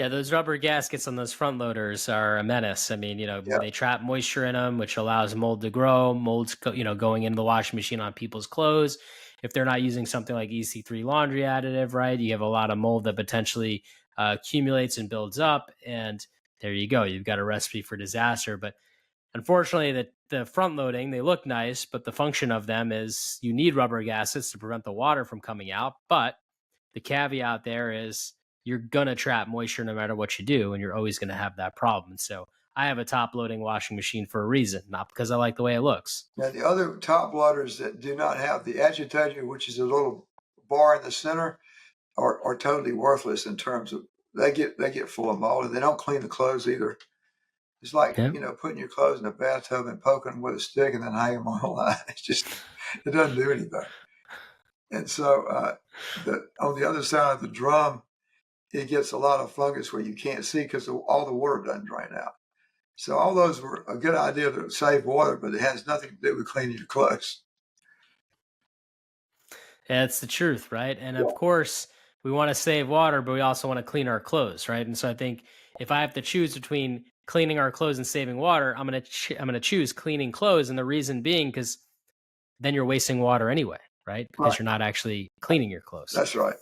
Yeah, those rubber gaskets on those front loaders are a menace. I mean, Yeah, they trap moisture in them, which allows mold to grow. Mold's going into the washing machine on people's clothes. If they're not using something like EC3 Laundry Additive, right, you have a lot of mold that potentially accumulates and builds up, and there you go. You've got a recipe for disaster. But unfortunately, the front loading, they look nice, but the function of them is you need rubber gaskets to prevent the water from coming out. But the caveat there is you're going to trap moisture no matter what you do, and you're always going to have that problem. So I have a top loading washing machine for a reason, not because I like the way it looks. now the other top loaders that do not have the agitator, which is a little bar in the center, are totally worthless in terms of they get full of mold and they don't clean the clothes either. It's like, Yeah. putting your clothes in a bathtub and poking them with a stick and then hanging them on a line. It doesn't do anything. And so on the other side of the drum, it gets a lot of fungus where you can't see because all the water doesn't drain out. So all those were a good idea to save water, but it has nothing to do with cleaning your clothes. That's the truth, right? And Yeah. of course, we want to save water, but we also want to clean our clothes, right? And so I think if I have to choose between cleaning our clothes and saving water, I'm going to choose cleaning clothes, and the reason being because then you're wasting water anyway, right? Because Right. you're not actually cleaning your clothes. That's right.